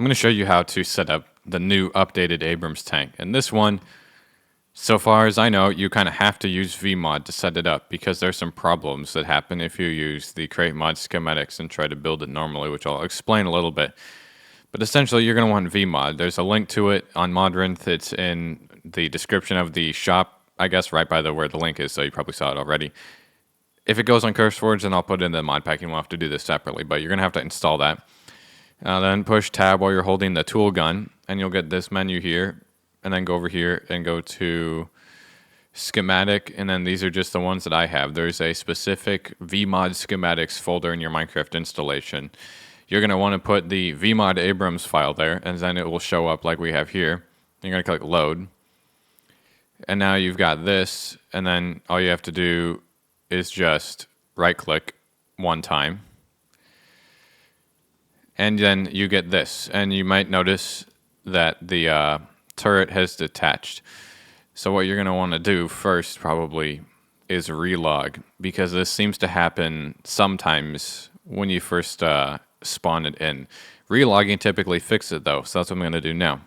I'm going to show you how to set up the new updated Abrams tank. And this one, so far as I know, you kind of have to use vmod to set it up because there's some problems that happen if you use the create mod schematics and try to build it normally, which I'll explain a little bit. But essentially, you're going to want vmod. There's a link to it on Modrinth. It's in the description of the shop, I guess, right by where the link is, so you probably saw it already. If it goes on CurseForge, then I'll put it in the mod pack, and we'll have to do this separately, but you're going to have to install that. Then push tab while you're holding the tool gun, and you'll get this menu here, and then go over here and go to schematic, and then these are just the ones that I have. There's a specific vmod schematics folder in your Minecraft installation. You're going to want to put the vmod Abrams file there, and then it will show up like we have here. You're going to click load, and now you've got this, and then all you have to do is just right click one time, and then you get this, and you might notice that the turret has detached. So what you're going to want to do first probably is relog, because this seems to happen sometimes when you first spawn it in. Relogging typically fixes it though, so that's what I'm going to do now.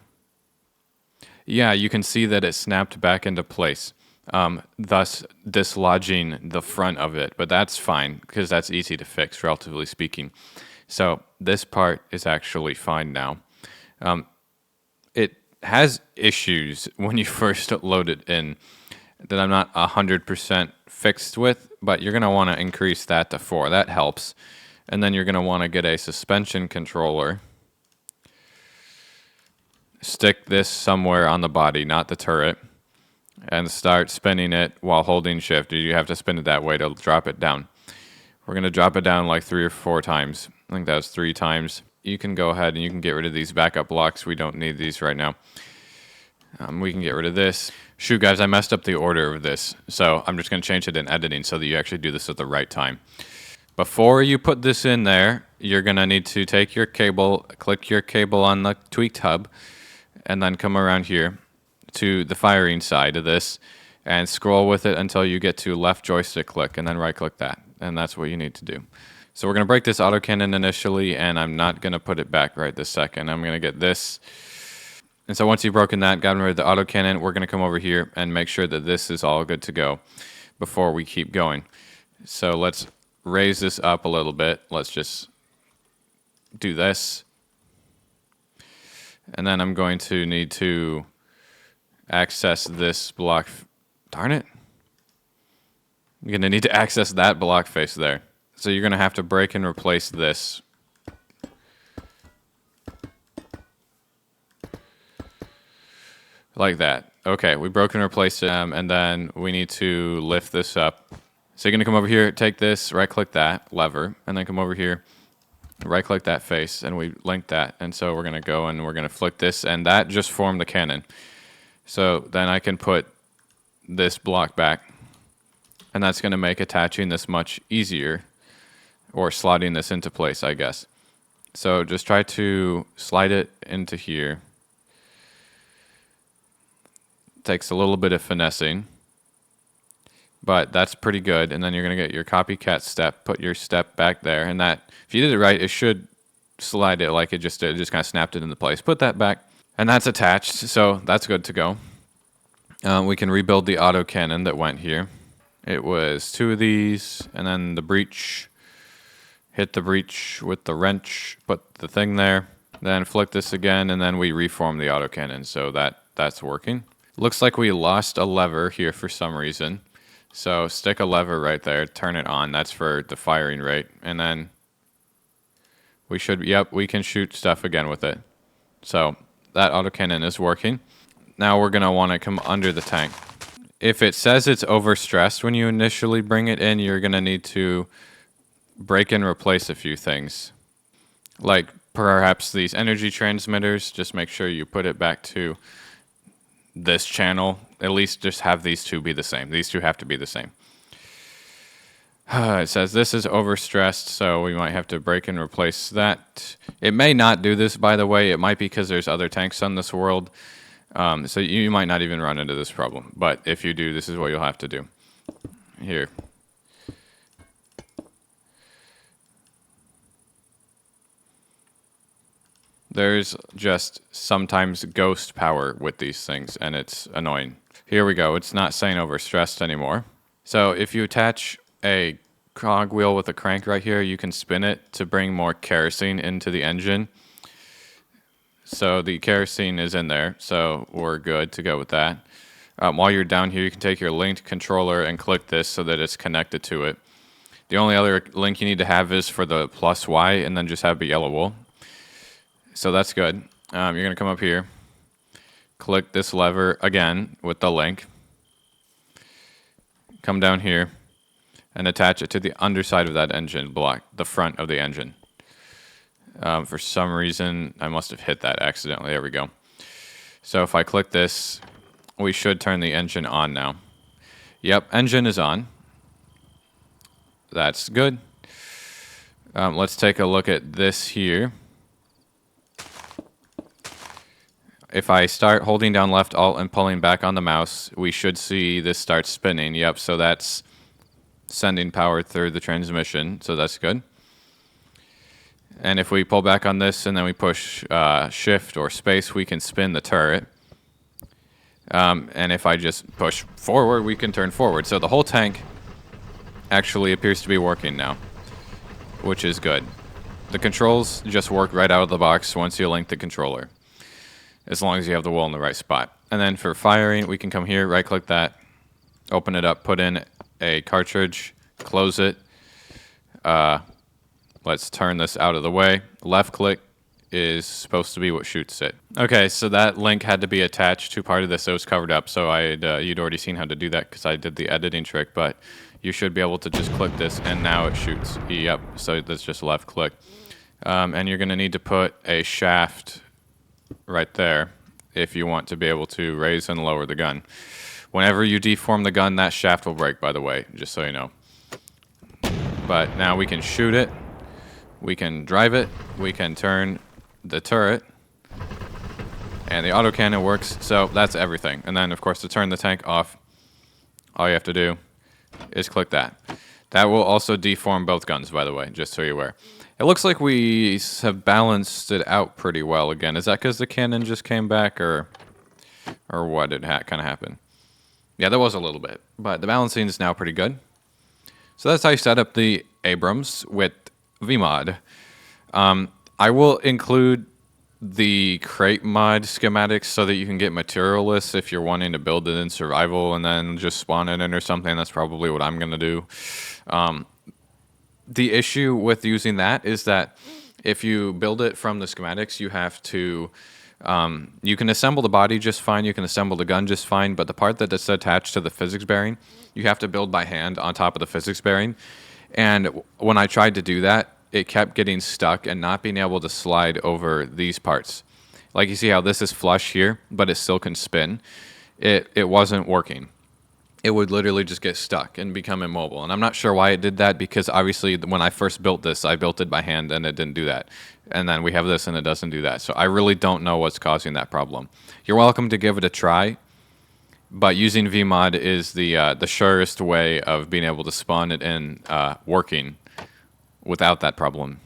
Yeah, you can see that it snapped back into place, thus dislodging the front of it, but that's fine because that's easy to fix, relatively speaking. So this part is actually fine now. It has issues when you first load it in that I'm not 100% fixed with, but you're going to want to increase that to 4. That helps. And then you're going to want to get a suspension controller. Stick this somewhere on the body, not the turret, and start spinning it while holding shift. You have to spin it that way to drop it down. We're going to drop it down like 3 or 4 times. I think that was 3 times. You can go ahead and you can get rid of these backup blocks. We don't need these right now. We can get rid of this. Shoot, guys, I messed up the order of this, so I'm just going to change it in editing so that you actually do this at the right time. Before you put this in there, you're going to need to take your cable, click your cable on the tweaked hub, and then come around here to the firing side of this and scroll with it until you get to left joystick click, and then right click that. And that's what you need to do. So we're going to break this autocannon initially, and I'm not going to put it back right this second. I'm going to get this. And so once you've broken that, gotten rid of the autocannon, we're going to come over here and make sure that this is all good to go before we keep going. So let's raise this up a little bit. Let's just do this. And then I'm going to need to access this block. Darn it. I'm going to need to access that block face there. So you're going to have to break and replace this. Like that. Okay, we broke and replaced it, and then we need to lift this up. So you're going to come over here, take this, right-click that lever, and then come over here, right-click that face, and we link that. And so we're going to go and we're going to flick this, and that just formed the cannon. So then I can put this block back, and that's going to make attaching this much easier, or slotting this into place, I guess. So just try to slide it into here. Takes a little bit of finessing, but that's pretty good. And then you're going to get your copycat step, put your step back there, and that, if you did it right, it should slide it like it just did. It just kind of snapped it into place. Put that back, and that's attached, so that's good to go. We can rebuild the autocannon that went here. It was 2 of these, and then the breech. Hit the breech with the wrench, put the thing there, then flick this again, and then we reform the autocannon, so that's working. Looks like we lost a lever here for some reason. So stick a lever right there, turn it on. That's for the firing rate. And then we should, yep, we can shoot stuff again with it. So that autocannon is working. Now we're going to want to come under the tank. If it says it's overstressed when you initially bring it in, you're going to need to break and replace a few things. Like perhaps these energy transmitters, just make sure you put it back to this channel. At least just have these two be the same. These two have to be the same. It says this is overstressed, so we might have to break and replace that. It may not do this, by the way. It might be because there's other tanks on this world. So you might not even run into this problem. But if you do, this is what you'll have to do. Here. There's just sometimes ghost power with these things, and it's annoying. Here we go. It's not saying overstressed anymore. So if you attach a cogwheel with a crank right here, you can spin it to bring more kerosene into the engine. So the kerosene is in there, so we're good to go with that. While you're down here, you can take your linked controller and click this so that it's connected to it. The only other link you need to have is for the plus Y, and then just have a yellow wool. So that's good. You're going to come up here, click this lever again with the link, come down here, and attach it to the underside of that engine block, the front of the engine. For some reason, I must have hit that accidentally. There we go. So if I click this, we should turn the engine on now. Yep, engine is on. That's good. Let's take a look at this here. If I start holding down left alt and pulling back on the mouse, we should see this start spinning. Yep, so that's sending power through the transmission, so that's good. And if we pull back on this and then we push shift or space, we can spin the turret. And if I just push forward, we can turn forward. So the whole tank actually appears to be working now, which is good. The controls just work right out of the box once you link the controller, as long as you have the wool in the right spot. And then for firing, we can come here, right-click that, open it up, put in a cartridge, close it. Let's turn this out of the way. Left-click is supposed to be what shoots it. Okay, so that link had to be attached to part of this that was covered up, so you'd already seen how to do that because I did the editing trick, but you should be able to just click this, and now it shoots. Yep, so that's just left-click. And you're going to need to put a shaft right there if you want to be able to raise and lower the gun. Whenever you deform the gun, that shaft will break, by the way, just so you know. But now we can shoot it, we can drive it, we can turn the turret, and the autocannon works, so that's everything. And then, of course, to turn the tank off, all you have to do is click that. That will also deform both guns, by the way, just so you're aware. It looks like we have balanced it out pretty well again. Is that because the cannon just came back, or what did kind of happen? Yeah, there was a little bit, but the balancing is now pretty good. So that's how you set up the Abrams with VMod. I will include the crate mod schematics so that you can get material lists if you're wanting to build it in survival and then just spawn it in or something. That's probably what I'm going to do. The issue with using that is that if you build it from the schematics, you have to, you can assemble the body just fine, you can assemble the gun just fine, but the part that is attached to the physics bearing, you have to build by hand on top of the physics bearing. And when I tried to do that, it kept getting stuck and not being able to slide over these parts. Like you see how this is flush here, but it still can spin. It wasn't working. It would literally just get stuck and become immobile. And I'm not sure why it did that, because obviously when I first built this, I built it by hand and it didn't do that. And then we have this and it doesn't do that. So I really don't know what's causing that problem. You're welcome to give it a try, but using VMod is the surest way of being able to spawn it in working without that problem.